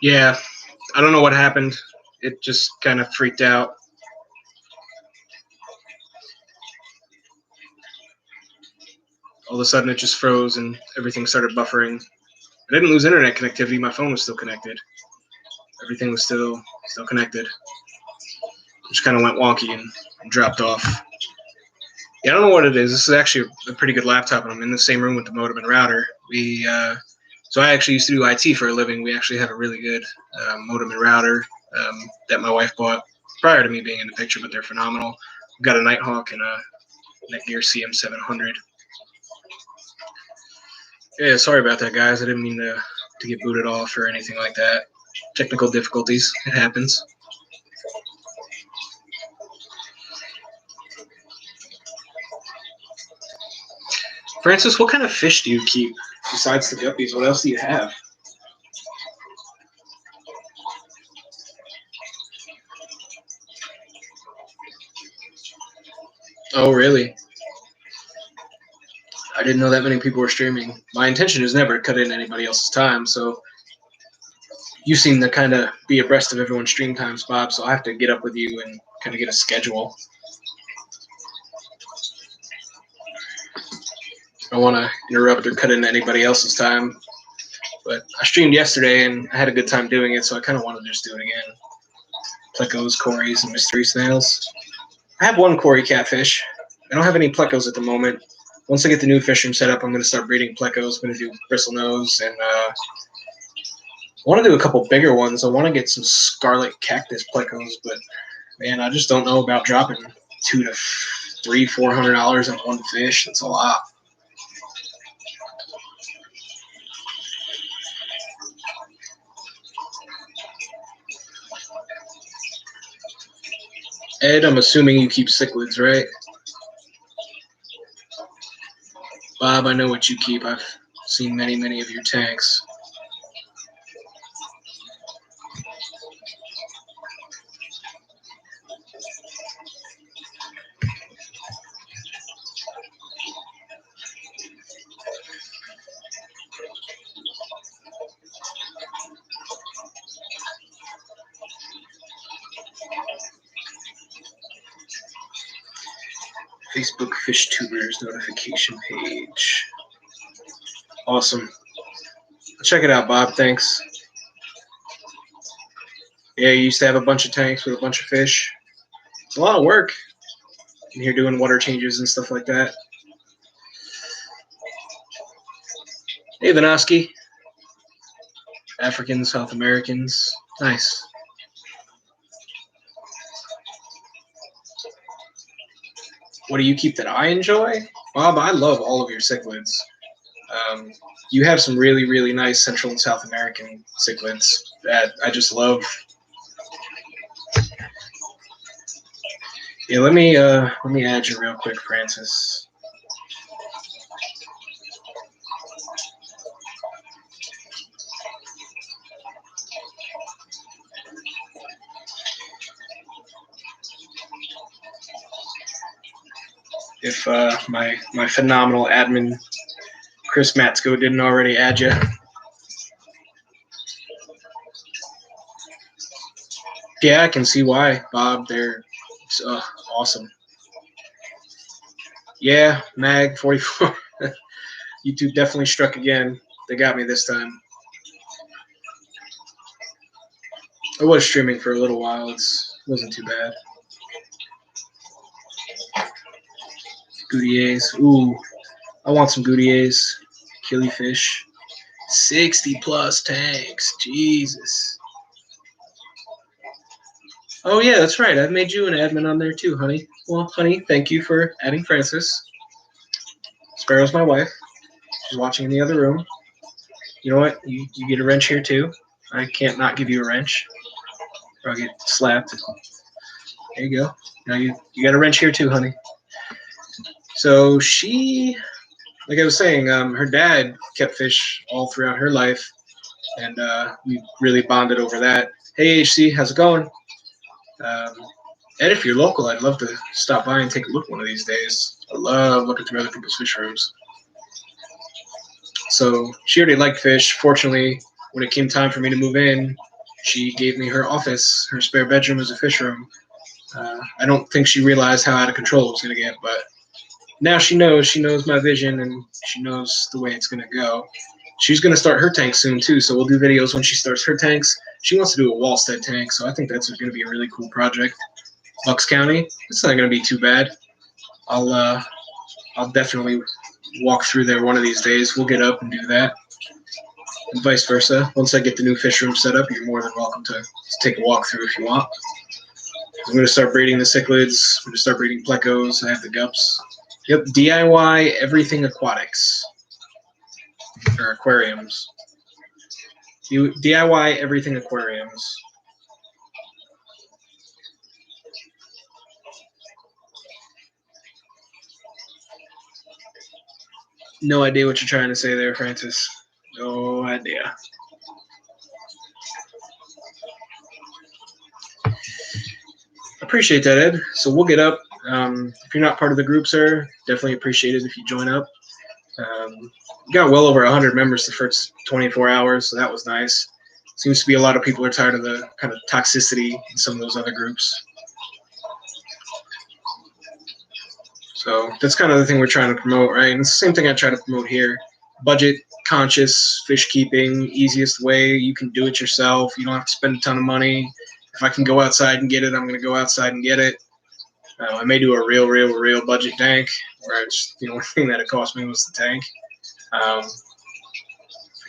Yeah, I don't know what happened. It just kind of freaked out. All of a sudden, it just froze and everything started buffering. I didn't lose internet connectivity. My phone was still connected. Everything was still connected. It just kind of went wonky and dropped off. Yeah, I don't know what it is. This is actually a pretty good laptop, and I'm in the same room with the modem and router. So I actually used to do IT for a living. We actually have a really good modem and router that my wife bought prior to me being in the picture, but they're phenomenal. We've got a Nighthawk and a Netgear CM700. Yeah, sorry about that, guys. I didn't mean to get booted off or anything like that. Technical difficulties. It happens. Francis, what kind of fish do you keep besides the guppies? What else do you have? Oh, really? I didn't know that many people were streaming. My intention is never to cut in anybody else's time, so you seem to kind of be abreast of everyone's stream times, Bob, so I have to get up with you and kind of get a schedule. I don't want to interrupt or cut into anybody else's time, but I streamed yesterday and I had a good time doing it, so I kind of want to just do it again. Plecos, Corys, and mystery snails. I have one Cory catfish. I don't have any plecos at the moment. Once I get the new fish room set up, I'm going to start breeding plecos. I'm going to do bristlenose, and I want to do a couple bigger ones. I want to get some scarlet cactus plecos, but man, I just don't know about dropping $200 to $400 on one fish. That's a lot. Ed, I'm assuming you keep cichlids, right? Bob, I know what you keep. I've seen many of your tanks. Facebook Fish Tubers notification page. Awesome. Check it out, Bob. Thanks. Yeah, you used to have a bunch of tanks with a bunch of fish. It's a lot of work. And you're doing water changes and stuff like that. Hey, Vanoski. Africans, South Americans. Nice. What do you keep that I enjoy? Bob, I love all of your cichlids. You have some really nice Central and South American cichlids that I just love. Yeah, let me add you real quick, Francis. If my phenomenal admin Chris Matsko didn't already add you. Yeah, I can see why, Bob. They're awesome. Yeah, Mag 44. YouTube definitely struck again. They got me this time. I was streaming for a little while. It wasn't too bad. Goudiers. Ooh, I want some Goudiers. Killifish. 60 plus tanks. Jesus. Oh, yeah, that's right. I've made you an admin on there too, honey. Well, honey, thank you for adding Francis. Sparrow's my wife. She's watching in the other room. You know what? You get a wrench here too. I can't not give you a wrench, or I'll get slapped. There you go. Now you got a wrench here too, honey. So she, like I was saying, her dad kept fish all throughout her life, and we really bonded over that. Hey, HC, how's it going? Ed, if you're local, I'd love to stop by and take a look one of these days. I love looking through other people's fish rooms. So she already liked fish. Fortunately, when it came time for me to move in, She gave me her office, her spare bedroom as a fish room. I don't think she realized how out of control it was going to get, but now she knows. She knows my vision, and she knows the way it's going to go. She's going to start her tank soon, too, so we'll do videos when she starts her tanks. She wants to do a Wallstead tank, so I think that's going to be a really cool project. Bucks County, it's not going to be too bad. I'll definitely walk through there one of these days. We'll get up and do that, and vice versa. Once I get the new fish room set up, you're more than welcome to take a walk through if you want. I'm going to start breeding the cichlids. I'm going to start breeding plecos. I have the gups. Yep, DIY everything aquatics. Or aquariums. You DIY everything aquariums. No idea what you're trying to say there, Francis. No idea. Appreciate that, Ed. So we'll get up. If you're not part of the group, sir, definitely appreciate it if you join up. We got well over 100 members the first 24 hours, so that was nice. Seems to be a lot of people are tired of the kind of toxicity in some of those other groups. So that's kind of the thing we're trying to promote, right? And it's the same thing I try to promote here. Budget conscious fish keeping, easiest way. You can do it yourself. You don't have to spend a ton of money. If I can go outside and get it, I'm going to go outside and get it. I may do a real budget tank, where it's the only thing that it cost me was the tank.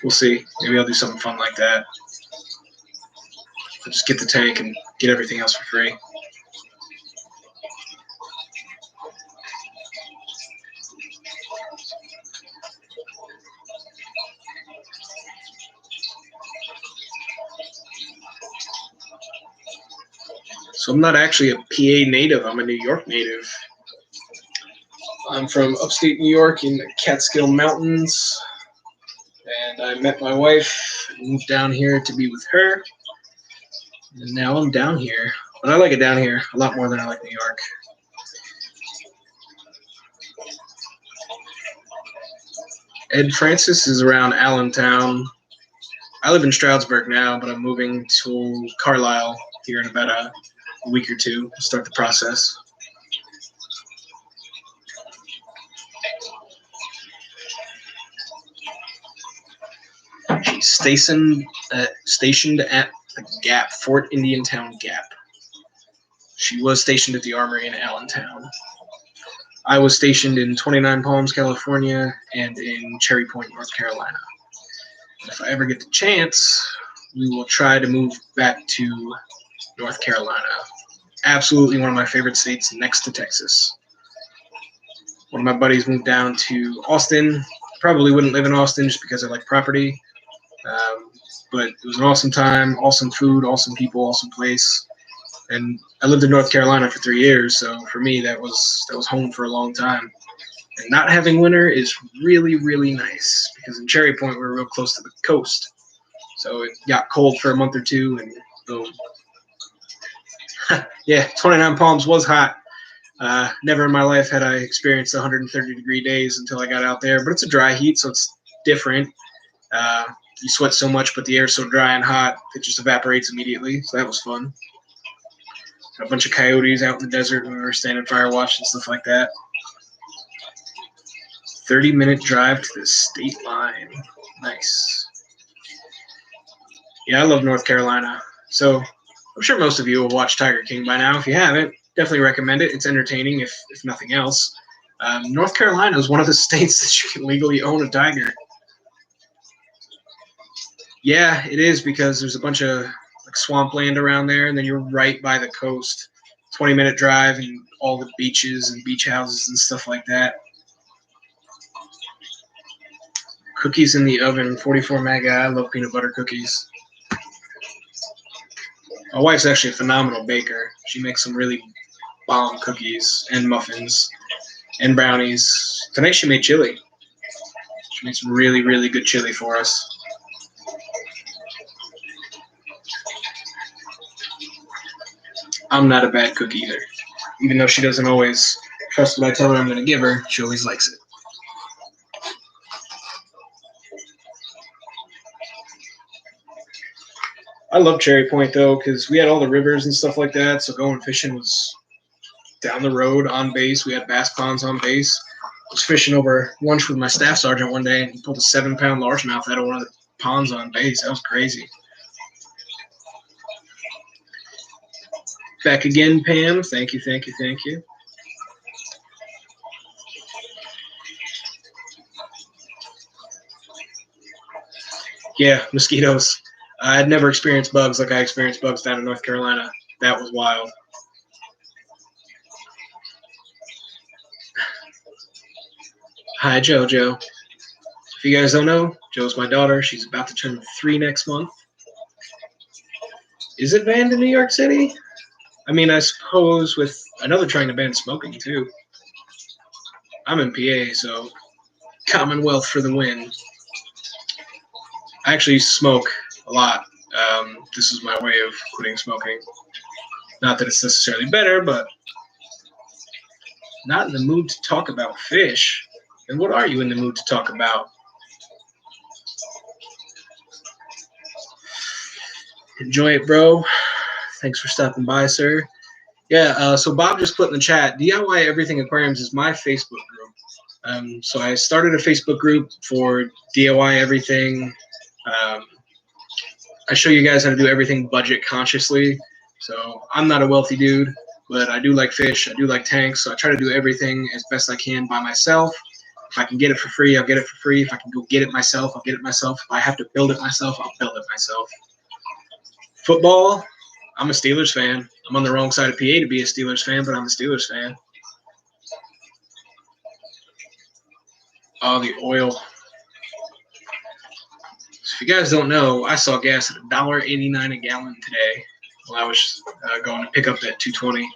We'll see. Maybe I'll do something fun like that. I'll just get the tank and get everything else for free. So I'm not actually a PA native. I'm a New York native. I'm from upstate New York in the Catskill Mountains. And I met my wife and moved down here to be with her. And now I'm down here. But I like it down here a lot more than I like New York. Ed Francis is around Allentown. I live in Stroudsburg now, but I'm moving to Carlisle here in about a week or two to start the process. She's stationed at the Gap, Fort Indiantown Gap. She was stationed at the Armory in Allentown. I was stationed in 29 Palms, California, and in Cherry Point, North Carolina. If I ever get the chance, we will try to move back to North Carolina. Absolutely one of my favorite states next to Texas. One of my buddies moved down to Austin. Probably wouldn't live in Austin just because I like property. But it was an awesome time, awesome food, awesome people, awesome place. And I lived in North Carolina for 3 years, so for me that was home for a long time. And not having winter is really, really nice because in Cherry Point we're real close to the coast. So it got cold for a month or two and boom. Yeah, 29 Palms was hot. Never in my life had I experienced 130-degree days until I got out there, but it's a dry heat, so it's different. You sweat so much, but the air's so dry and hot, it just evaporates immediately, so that was fun. Got a bunch of coyotes out in the desert when we were standing fire watch and stuff like that. 30-minute drive to the state line. Nice. Yeah, I love North Carolina. So I'm sure most of you have watched Tiger King by now. If you haven't, definitely recommend it. It's entertaining, if nothing else. North Carolina is one of the states that you can legally own a tiger. Yeah, it is because there's a bunch of like swampland around there, and then you're right by the coast. 20-minute drive and all the beaches and beach houses and stuff like that. Cookies in the oven, 44 mega. I love peanut butter cookies. My wife's actually a phenomenal baker. She makes some really bomb cookies and muffins and brownies. Tonight she made chili. She made some really, really good chili for us. I'm not a bad cook either. Even though she doesn't always trust what I tell her I'm going to give her, she always likes it. I love Cherry Point though, because we had all the rivers and stuff like that. So going fishing was down the road on base. We had bass ponds on base. I was fishing over lunch with my staff sergeant one day, and he pulled a 7-pound largemouth out of one of the ponds on base. That was crazy. Back again, Pam. Thank you, thank you, thank you. Yeah, mosquitoes. I had never experienced bugs like I experienced bugs down in North Carolina. That was wild. Hi, JoJo. If you guys don't know, Joe's my daughter. She's about to turn 3 next month. Is it banned in New York City? I mean, I suppose with another trying to ban smoking, too. I'm in PA, so Commonwealth for the win. I actually smoke a lot. This is my way of quitting smoking. Not that it's necessarily better, but not in the mood to talk about fish. And what are you in the mood to talk about? Enjoy it, bro. Thanks for stopping by, sir. Yeah, so Bob just put in the chat, DIY Everything Aquariums is my Facebook group. So I started a Facebook group for DIY everything. I show you guys how to do everything budget consciously. So I'm not a wealthy dude, but I do like fish. I do like tanks. So I try to do everything as best I can by myself. If I can get it for free, I'll get it for free. If I can go get it myself, I'll get it myself. If I have to build it myself, I'll build it myself. Football, I'm a Steelers fan. I'm on the wrong side of PA to be a Steelers fan, but I'm a Steelers fan. Oh, the oil. So if you guys don't know, I saw gas at $1.89 a gallon today while I was going to pick up that 220.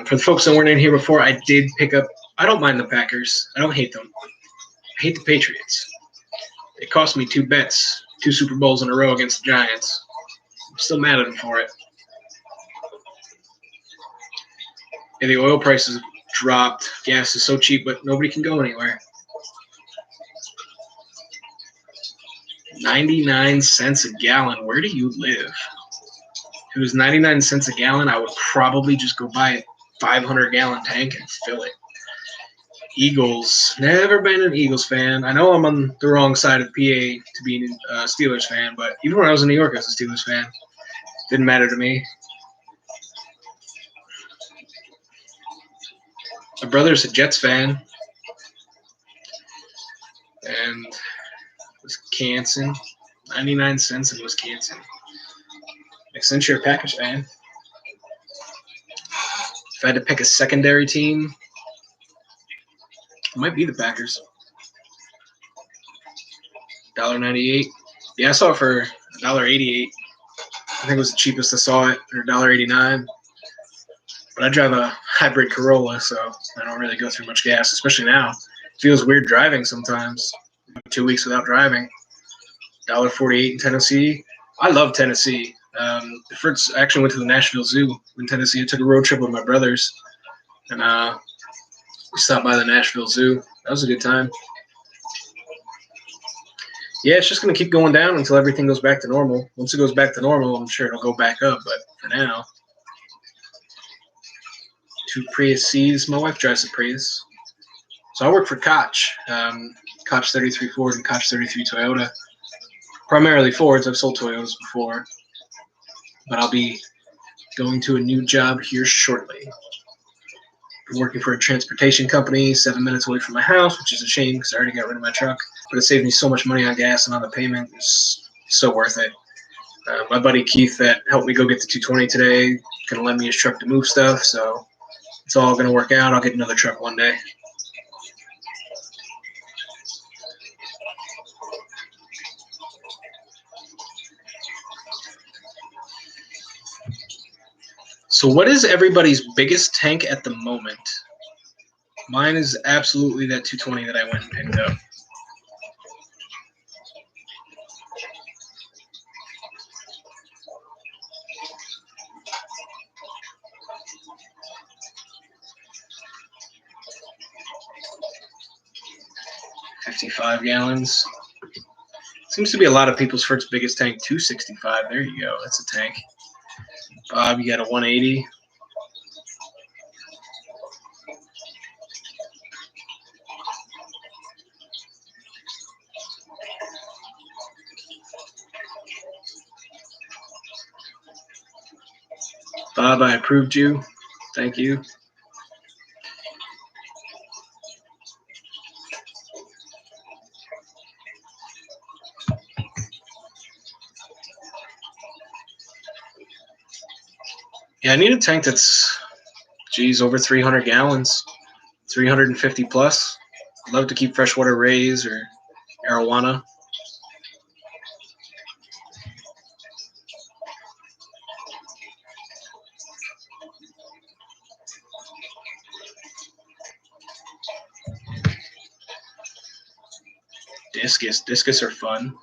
For the folks that weren't in here before, I did pick up. I don't mind the Packers. I don't hate them. I hate the Patriots. It cost me 2 bets, 2 Super Bowls in a row against the Giants. I'm still mad at them for it. And the oil prices dropped. Gas is so cheap, but nobody can go anywhere. 99 cents a gallon. Where do you live? If it was 99 cents a gallon, I would probably just go buy a 500-gallon tank and fill it. Eagles. Never been an Eagles fan. I know I'm on the wrong side of PA to be a Steelers fan, but even when I was in New York, I was a Steelers fan. Didn't matter to me. My brother's a Jets fan. And Wisconsin. 99 cents in Wisconsin. Makes sense you're a Packers fan. If I had to pick a secondary team, it might be the Packers. $1.98. Yeah, I saw it for $1.88. I think it was the cheapest I saw it, or $1.89. But I drive a hybrid Corolla, so I don't really go through much gas, especially now. It feels weird driving sometimes. 2 weeks without driving. $1.48 in Tennessee. I love Tennessee. The first actually went to the Nashville Zoo in Tennessee. I took a road trip with my brothers, and we stopped by the Nashville Zoo. That was a good time. Yeah, it's just going to keep going down until everything goes back to normal. Once it goes back to normal, I'm sure it'll go back up, but for now. 2 Prius C's. My wife drives a Prius. So I work for Koch. Koch 33 Ford and Koch 33 Toyota. Primarily Fords. I've sold Toyotas before. But I'll be going to a new job here shortly. I'm working for a transportation company 7 minutes away from my house, which is a shame because I already got rid of my truck. But it saved me so much money on gas and on the payment. It's so worth it. My buddy Keith that helped me go get the 220 today going to lend me his truck to move stuff. So it's all going to work out. I'll get another truck one day. So what is everybody's biggest tank at the moment? Mine is absolutely that 220 that I went and picked up. $55 gallons. It's Seems to be a lot of people's first biggest tank, 265. There you go. That's a tank. Bob, you got a 180. Bob, I approved you. Thank you. Yeah, I need a tank that's, geez, over 300 gallons, 350 plus. I'd love to keep freshwater rays or arowana. Discus are fun.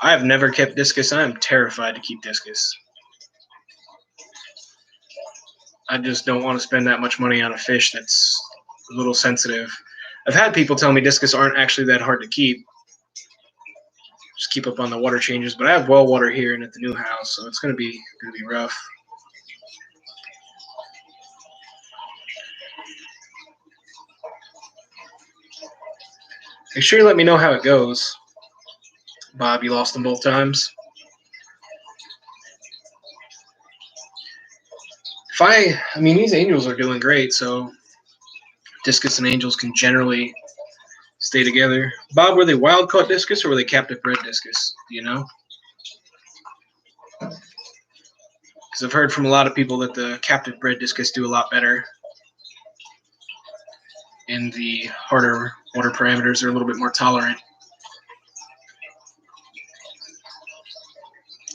I have never kept discus. I am terrified to keep discus. I just don't want to spend that much money on a fish that's a little sensitive. I've had people tell me discus aren't actually that hard to keep. Just keep up on the water changes. But I have well water here and at the new house, so it's gonna be rough. Make sure you let me know how it goes. Bob, you lost them both times. I mean, these angels are doing great, so discus and angels can generally stay together. Bob, were they wild caught discus or were they captive bred discus? Do you know? Because I've heard from a lot of people that the captive bred discus do a lot better, and the harder water parameters are a little bit more tolerant.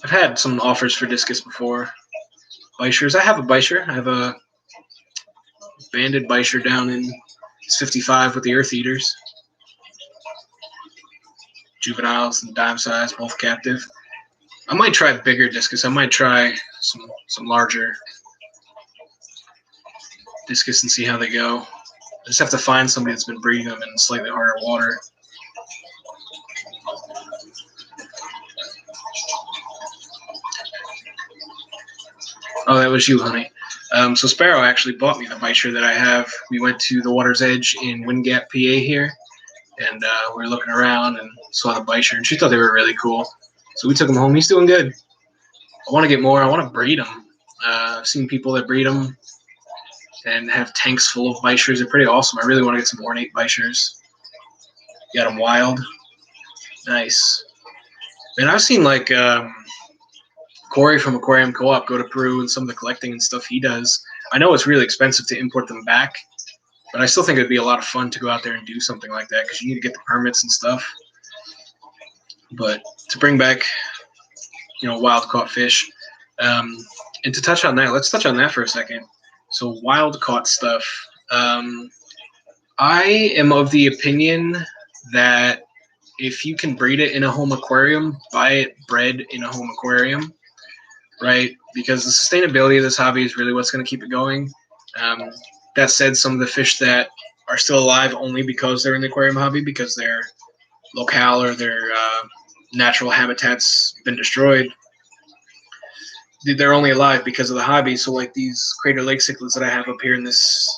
I've had some offers for discus before. Bichers. I have a bicher. I have a banded bicher down in 55 with the earth eaters. Juveniles and dime size, both captive. I might try bigger discus. I might try some larger discus and see how they go. I just have to find somebody that's been breeding them in slightly harder water. Oh, that was you, honey. So Sparrow actually bought me the bicher that I have. We went to the Water's Edge in Wind Gap, PA here, and we were looking around and saw the bicher, and she thought they were really cool. So we took him home. He's doing good. I want to get more. I want to breed them. I've seen people that breed them and have tanks full of bichers. They're pretty awesome. I really want to get some ornate bichers. Got them wild. Nice. And I've seen like Corey from Aquarium Co-op go to Peru and some of the collecting and stuff he does. I know it's really expensive to import them back, but I still think it'd be a lot of fun to go out there and do something like that because you need to get the permits and stuff. But to bring back, wild caught fish, and to touch on that, let's touch on that for a second. So wild caught stuff. I am of the opinion that if you can breed it in a home aquarium, buy it bred in a home aquarium, right? Because the sustainability of this hobby is really what's going to keep it going. That said, some of the fish that are still alive only because they're in the aquarium hobby, because their locale or their natural habitat's been destroyed, they're only alive because of the hobby. So like these Crater Lake cichlids that I have up here in this,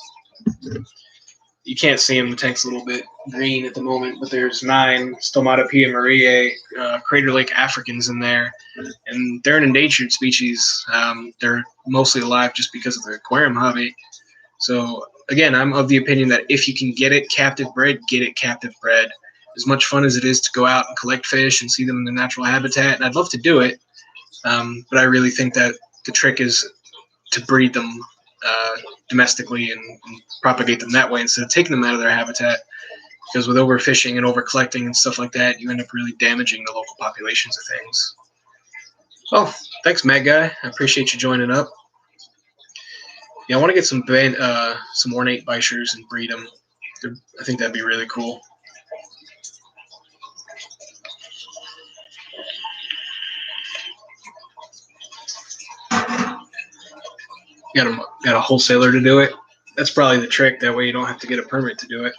you can't see them, the tank's a little bit green at the moment, but there's 9 Stomata pia mariae Crater Lake Africans in there, and they're an endangered species. They're mostly alive just because of the aquarium hobby. So again, I'm of the opinion that if you can get it captive bred, get it captive bred. As much fun as it is to go out and collect fish and see them in their natural habitat, and I'd love to do it, but I really think that the trick is to breed them domestically and propagate them that way instead of taking them out of their habitat, because with overfishing and overcollecting and stuff like that, you end up really damaging the local populations of things. Well, thanks, Mad Guy. I appreciate you joining up. Yeah, I want to get some ornate bichers and breed them. I think that'd be really cool. Got a wholesaler to do it. That's probably the trick. That way you don't have to get a permit to do it.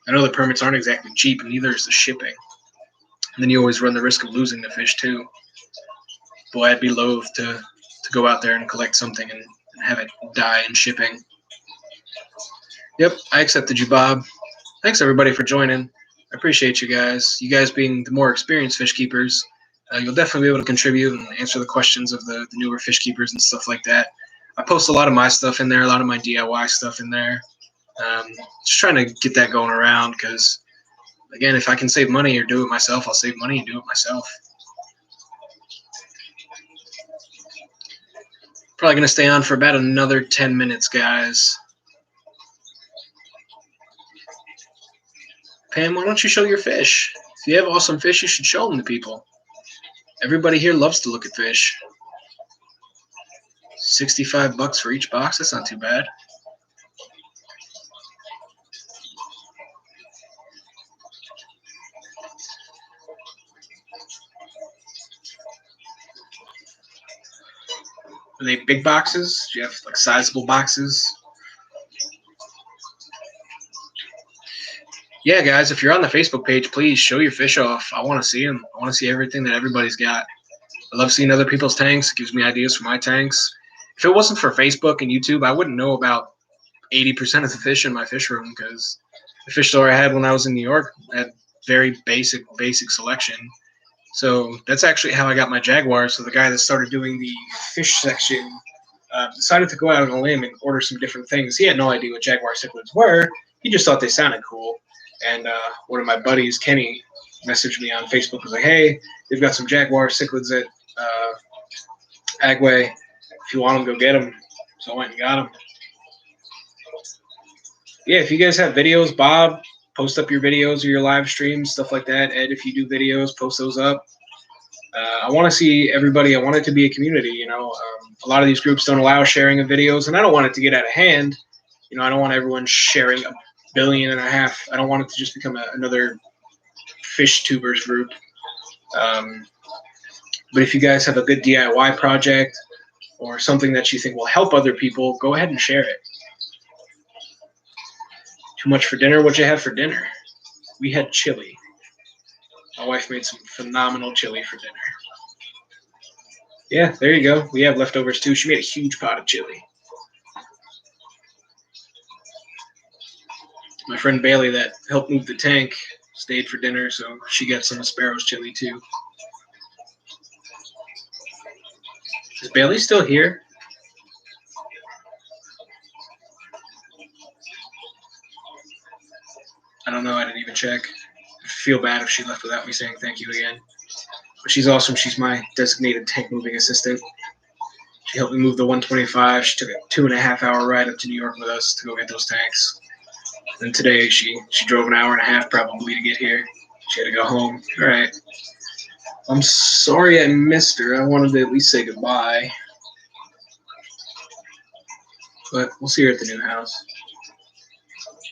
I know the permits aren't exactly cheap, and neither is the shipping. And then you always run the risk of losing the fish too. Boy, I'd be loath to go out there and collect something and have it die in shipping. Yep, I accepted you, Bob. Thanks everybody for joining. I appreciate you guys. You guys being the more experienced fish keepers, you'll definitely be able to contribute and answer the questions of the newer fish keepers and stuff like that. I post a lot of my stuff in there, a lot of my DIY stuff in there. Just trying to get that going around because, again, if I can save money or do it myself, I'll save money and do it myself. Probably going to stay on for about another 10 minutes, guys. Pam, why don't you show your fish? If you have awesome fish, you should show them to people. Everybody here loves to look at fish. $65 for each box, that's not too bad. Are they big boxes? Do you have like sizable boxes? Yeah, guys, if you're on the Facebook page, please show your fish off. I want to see them. I want to see everything that everybody's got. I love seeing other people's tanks. It gives me ideas for my tanks. If it wasn't for Facebook and YouTube, I wouldn't know about 80% of the fish in my fish room because the fish store I had when I was in New York had very basic selection. So that's actually how I got my Jaguars. So the guy that started doing the fish section decided to go out on a limb and order some different things. He had no idea what Jaguar cichlids were. He just thought they sounded cool. And one of my buddies, Kenny, messaged me on Facebook. Was like, hey, they've got some Jaguar cichlids at Agway. If you want them, go get them. So I went and got them. Yeah, if you guys have videos, Bob, post up your videos or your live streams, stuff like that. Ed, if you do videos, post those up. I want to see everybody. I want it to be a community, you know. A lot of these groups don't allow sharing of videos, and I don't want it to get out of hand. You know, I don't want everyone sharing 1.5 billion. I don't want it to just become another fish tubers group. But if you guys have a good DIY project or something that you think will help other people, go ahead and share it. Too much for dinner? What'd you have for dinner? We had chili. My wife made some phenomenal chili for dinner. Yeah, there you go. We have leftovers too. She made a huge pot of chili. My friend Bailey that helped move the tank stayed for dinner, so she got some of Sparrow's chili too. Is Bailey still here? I don't know. I didn't even check. I feel bad if she left without me saying thank you again. But she's awesome. She's my designated tank moving assistant. She helped me move the 125. She took a 2.5-hour ride up to New York with us to go get those tanks. And today she drove 1.5 hours probably to get here. She had to go home. All right. I'm sorry I missed her. I wanted to at least say goodbye. But we'll see her at the new house.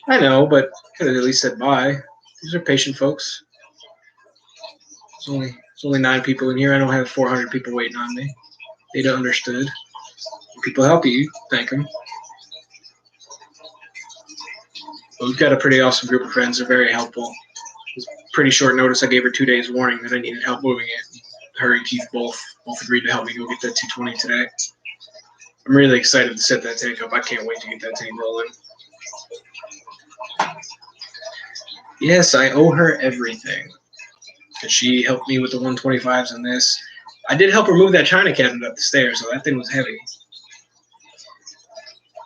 I know, but could have at least said bye. These are patient folks. There's only 9 people in here. I don't have 400 people waiting on me. They'd have understood. When people help you, thank them. But we've got a pretty awesome group of friends. They're very helpful. It was pretty short notice. I gave her 2 days warning that I needed help moving it. Her and Keith both agreed to help me go get that 220 today. I'm really excited to set that tank up. I can't wait to get that tank rolling. Yes, I owe her everything. Because she helped me with the 125s and this. I did help her move that China cabinet up the stairs, so that thing was heavy.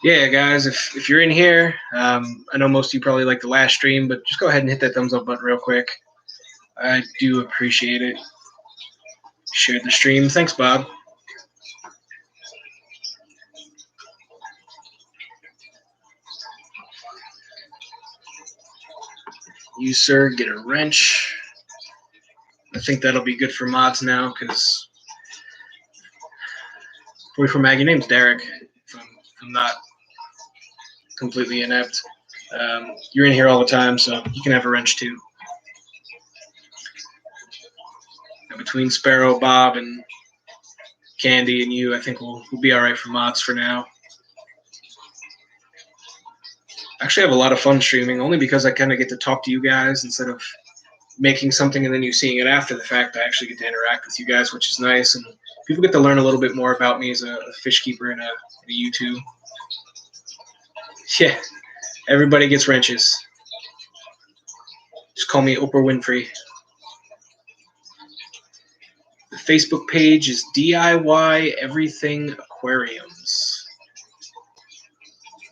Yeah, guys, if you're in here, I know most of you probably like the last stream, but just go ahead and hit that thumbs up button real quick. I do appreciate it. Share the stream. Thanks, Bob. You, sir, get a wrench. I think that'll be good for mods now, because 44 Mag, your name's Derek, if I'm not completely inept. You're in here all the time, so you can have a wrench too. And between Sparrow, Bob, and Candy and you, I think we'll be all right for mods for now. I actually have a lot of fun streaming, only because I kind of get to talk to you guys instead of making something and then you seeing it after the fact, I actually get to interact with you guys, which is nice, and people get to learn a little bit more about me as a fish keeper and a YouTube. Yeah, everybody gets wrenches. Just call me Oprah Winfrey. The Facebook page is DIY Everything Aquariums.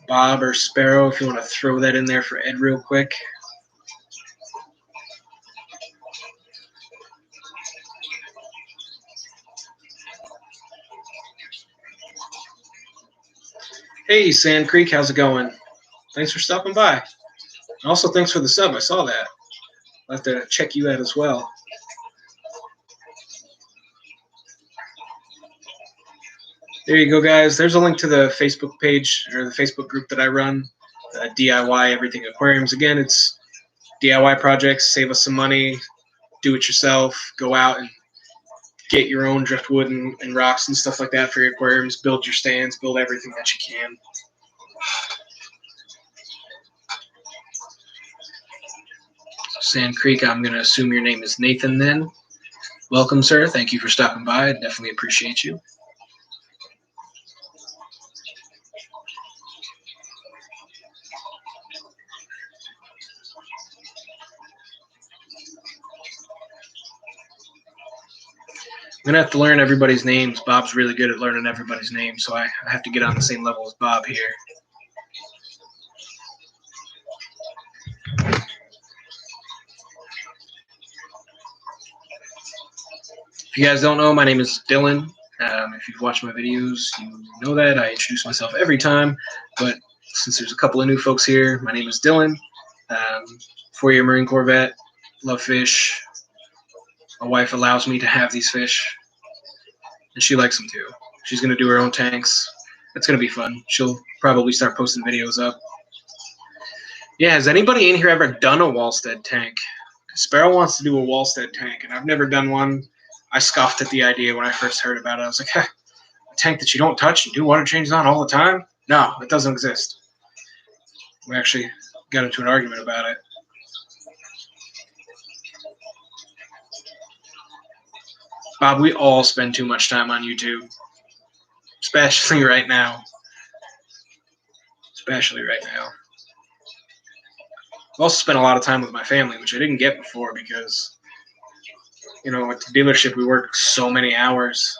Bob or Sparrow, if you want to throw that in there for Ed real quick. Hey, Sand Creek, how's it going? Thanks for stopping by. And also, thanks for the sub. I saw that. I'll have to check you out as well. There you go, guys. There's a link to the Facebook page or the Facebook group that I run, DIY Everything Aquariums. Again, it's DIY projects, save us some money, do it yourself, go out and get your own driftwood and rocks and stuff like that for your aquariums, build your stands, build everything that you can. Sand Creek, I'm going to assume your name is Nathan then. Welcome, sir. Thank you for stopping by. I definitely appreciate you. I'm going to have to learn everybody's names. Bob's really good at learning everybody's names, so I have to get on the same level as Bob here. If you guys don't know, my name is Dylan. If you've watched my videos, you know that. I introduce myself every time, but since there's a couple of new folks here, my name is Dylan. 4-year Marine Corps vet, love fish. My wife allows me to have these fish, and she likes them too. She's going to do her own tanks. It's going to be fun. She'll probably start posting videos up. Yeah, has anybody in here ever done a Wallstead tank? Sparrow wants to do a Wallstead tank, and I've never done one. I scoffed at the idea when I first heard about it. I was like, a tank that you don't touch and do water changes on all the time? No, it doesn't exist. We actually got into an argument about it. Bob, we all spend too much time on YouTube, especially right now. I've also spent a lot of time with my family, which I didn't get before because, you know, at the dealership we work so many hours.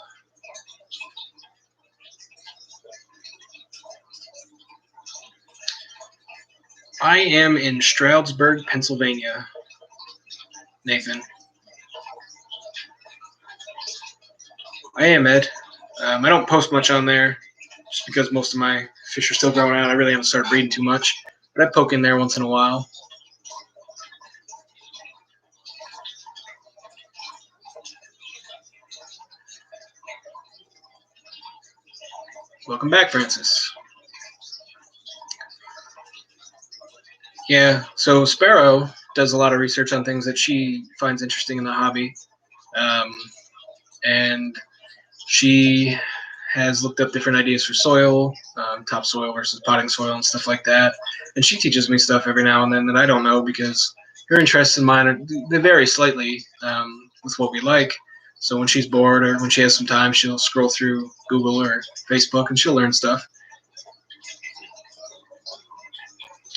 I am in Stroudsburg, Pennsylvania, Nathan. I am, Ed. I don't post much on there just because most of my fish are still growing out. I really haven't started breeding too much, but I poke in there once in a while. Welcome back, Francis. Yeah, so Sparrow does a lot of research on things that she finds interesting in the hobby. And she has looked up different ideas for soil, topsoil versus potting soil and stuff like that. And she teaches me stuff every now and then that I don't know because her interests and mine they vary slightly with what we like. So when she's bored or when she has some time, she'll scroll through Google or Facebook and she'll learn stuff.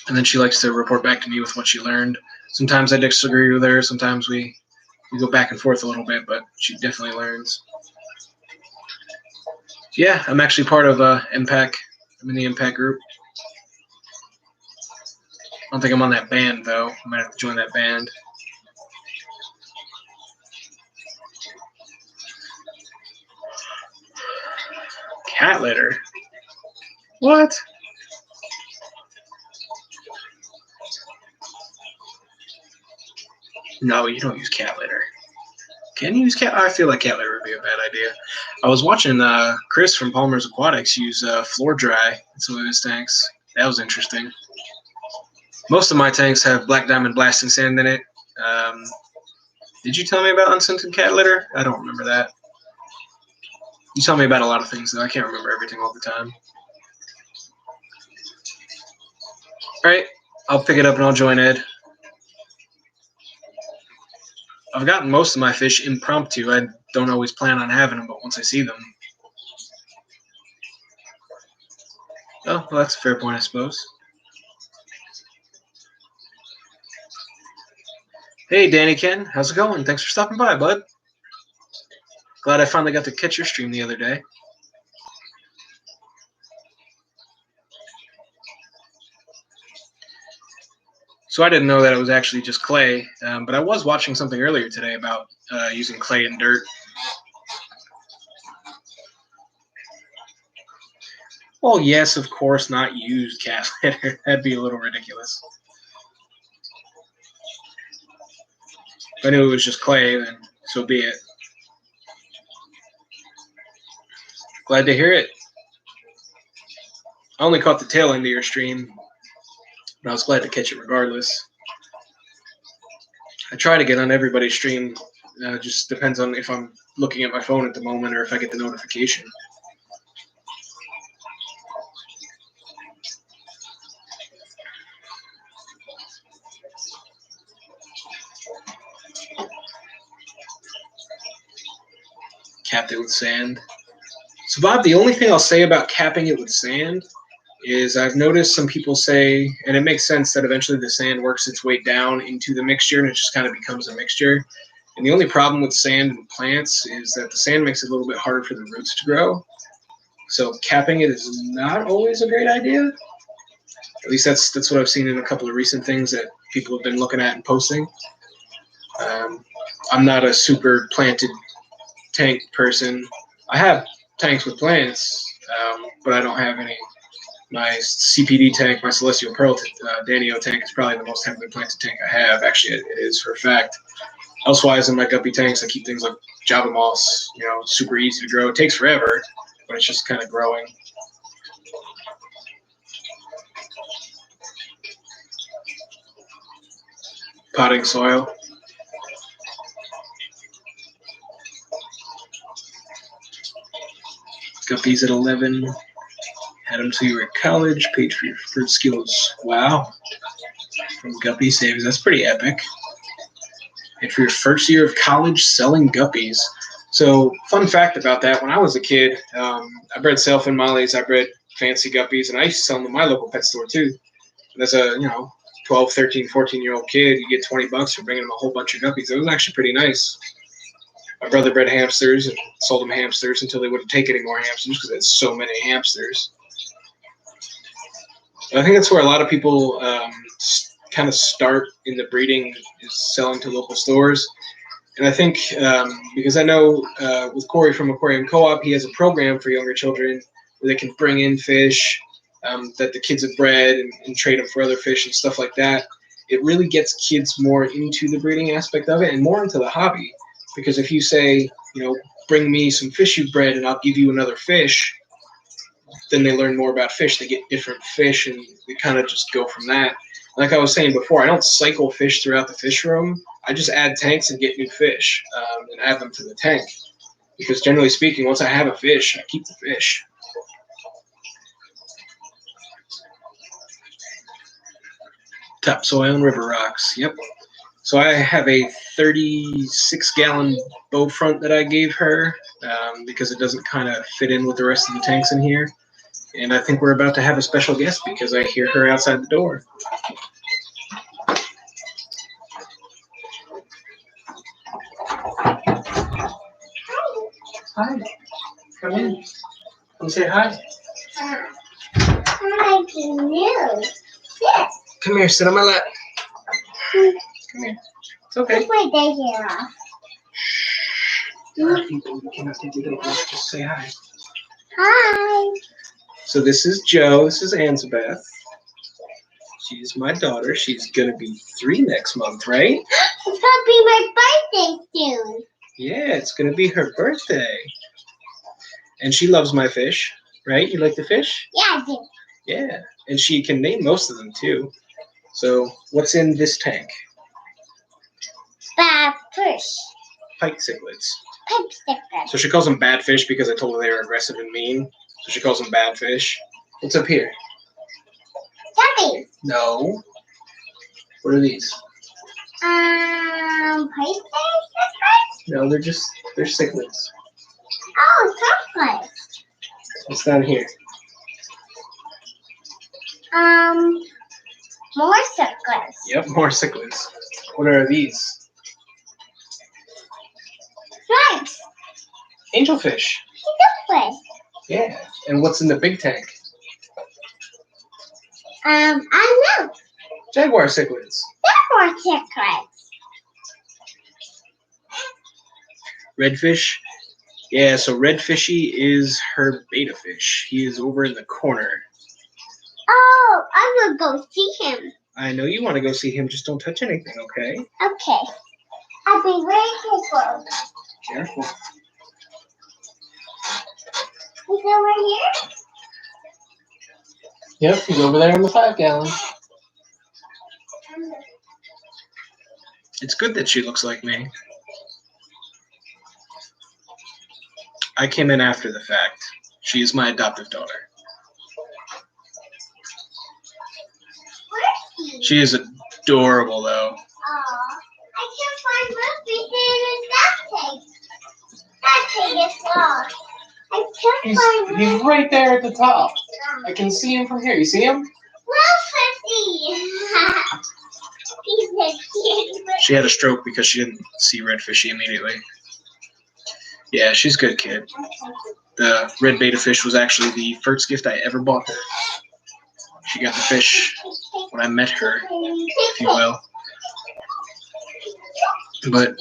And then she likes to report back to me with what she learned. Sometimes I disagree with her. Sometimes we go back and forth a little bit, but she definitely learns. Yeah, I'm actually part of MPAC. I'm in the MPAC group. I don't think I'm on that band, though. I might have to join that band. Cat litter? What? No, you don't use cat litter. Can you use cat? I feel like cat litter would be a bad idea. I was watching Chris from Palmer's Aquatics use Floor Dry in some of his tanks. That was interesting. Most of my tanks have Black Diamond blasting sand in it. Did you tell me about unscented cat litter? I don't remember that. You tell me about a lot of things, though. I can't remember everything all the time. All right, I'll pick it up and I'll join Ed. I've gotten most of my fish impromptu. I don't always plan on having them, but once I see them. Oh, well, that's a fair point, I suppose. Hey, Danny Ken, how's it going? Thanks for stopping by, bud. Glad I finally got to catch your stream the other day. So I didn't know that it was actually just clay, but I was watching something earlier today about using clay and dirt. Well, yes, of course, not used cat litter. That'd be a little ridiculous. If I knew it was just clay, then so be it. Glad to hear it. I only caught the tail end of your stream, but I was glad to catch it regardless. I try to get on everybody's stream. Just depends on if I'm looking at my phone at the moment or if I get the notification. Capped it with sand. So, Bob, the only thing I'll say about capping it with sand is I've noticed some people say, and it makes sense, that eventually the sand works its way down into the mixture and it just kind of becomes a mixture. And the only problem with sand and plants is that the sand makes it a little bit harder for the roots to grow. So capping it is not always a great idea. At least that's what I've seen in a couple of recent things that people have been looking at and posting. I'm not a super planted tank person. I have tanks with plants, but I don't have any. My CPD tank, my Celestial Pearl Danio tank, is probably the most heavily planted tank I have. Actually, it is for a fact. Elsewise, in my guppy tanks, I keep things like Java moss, super easy to grow. It takes forever, but it's just kind of growing. Potting soil. Guppies at 11. Had them till you were at college. Paid for your first skills. Wow. From Guppy Saves. That's pretty epic. Paid for your first year of college selling guppies. So, fun fact about that, when I was a kid, I bred sailfin mollies, I bred fancy guppies, and I used to sell them at my local pet store too. And as a, 12, 13, 14-year-old kid, you get $20 for bringing them a whole bunch of guppies. It was actually pretty nice. My brother bred hamsters and sold them hamsters until they wouldn't take any more hamsters because they had so many hamsters. And I think that's where a lot of people kind of start in the breeding, is selling to local stores. And I think because I know with Corey from Aquarium Co-op, he has a program for younger children where they can bring in fish that the kids have bred and trade them for other fish and stuff like that. It really gets kids more into the breeding aspect of it and more into the hobby. Because if you say, bring me some fish you've bred and I'll give you another fish, then they learn more about fish. They get different fish and they kind of just go from that. Like I was saying before, I don't cycle fish throughout the fish room. I just add tanks and get new fish and add them to the tank. Because generally speaking, once I have a fish, I keep the fish. Topsoil and river rocks. Yep. So I have a 36-gallon bow front that I gave her because it doesn't kind of fit in with the rest of the tanks in here. And I think we're about to have a special guest because I hear her outside the door. Hi. Come in. Come say hi. Hi, can you? Yes. Come here, sit on my lap. Come here. It's okay. Take my daycare off. There are people who cannot take it over. Just say hi. Hi. So this is Joe. This is Ansabeth. She's my daughter. She's going to be 3 next month, right? It's going to be my birthday soon. Yeah, it's going to be her birthday. And she loves my fish, right? You like the fish? Yeah, I do. Yeah, and she can name most of them too. So what's in this tank? Bad fish. Pike cichlids. Pipe stickers. So she calls them bad fish because I told her they were aggressive and mean. So she calls them bad fish. What's up here? Guppies. No. What are these? Pisces cichlids? No, they're cichlids. Oh, cichlids. What's down here? More cichlids. Yep, more cichlids. What are these? Flags. Angelfish. Cichlid. Yeah. And what's in the big tank? I don't know. Jaguar cichlids. More cichlids. Redfish. Yeah, so redfishy is her beta fish. He is over in the corner. Oh, I will go see him. I know you want to go see him, just don't touch anything, okay? Okay. I'll be very careful. Careful. He's over here? Yep, he's over there in the 5-gallon. It's good that she looks like me. I came in after the fact. She is my adoptive daughter. Where's he? She is adorable, though. Aw, I can't find Murphy in his that tank is lost. I can't find He's right there at the top. I can see him from here. You see him? Murphy. He's a cute. She had a stroke because she didn't see redfishy immediately. Yeah, she's a good kid. The red beta fish was actually the first gift I ever bought her. She got the fish when I met her, if you will. But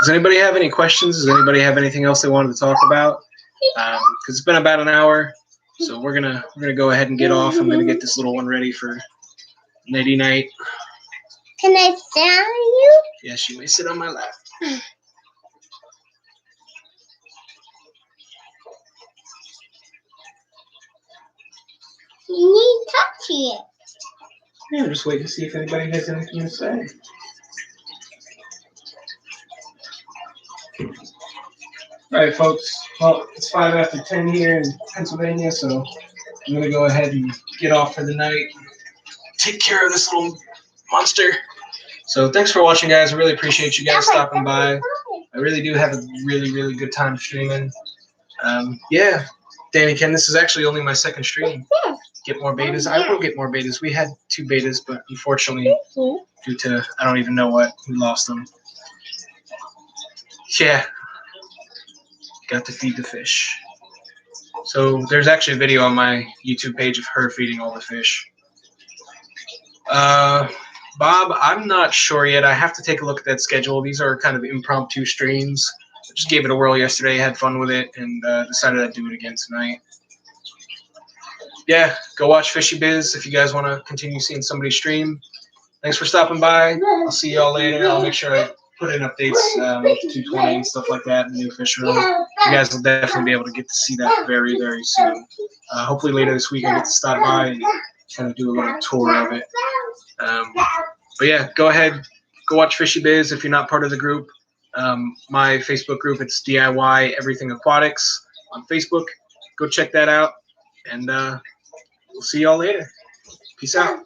does anybody have any questions? Does anybody have anything else they wanted to talk about? Because it's been about an hour, so we're gonna go ahead and get off. I'm gonna get this little one ready for nighty night. Can I sit on you? Yeah, she may sit on my lap. You need to talk to it. Yeah, I'm just waiting to see if anybody has anything to say. All right, folks. Well, it's 5 after 10 here in Pennsylvania, so I'm gonna go ahead and get off for the night. Take care of this little monster. So thanks for watching, guys. I really appreciate you guys stopping by. I really do have a really, really good time streaming. Yeah, Danny Ken, this is actually only my second stream. Get more betas. I will get more betas. We had 2 betas, but unfortunately, due to I don't even know what, we lost them. Yeah, got to feed the fish. So there's actually a video on my YouTube page of her feeding all the fish. Bob, I'm not sure yet. I have to take a look at that schedule. These are kind of impromptu streams. I just gave it a whirl yesterday, had fun with it, and decided I'd do it again tonight. Yeah, go watch Fishy Biz if you guys want to continue seeing somebody stream. Thanks for stopping by. I'll see y'all later. I'll make sure I put in updates with 220 and stuff like that in the new fish room. You guys will definitely be able to get to see that very, very soon. Hopefully later this week I get to stop by and kind of do a little tour of it. But yeah, go ahead, go watch Fishy Biz if you're not part of the group. My Facebook group, it's DIY Everything Aquatics on Facebook. Go check that out, and we'll see y'all later. Peace out.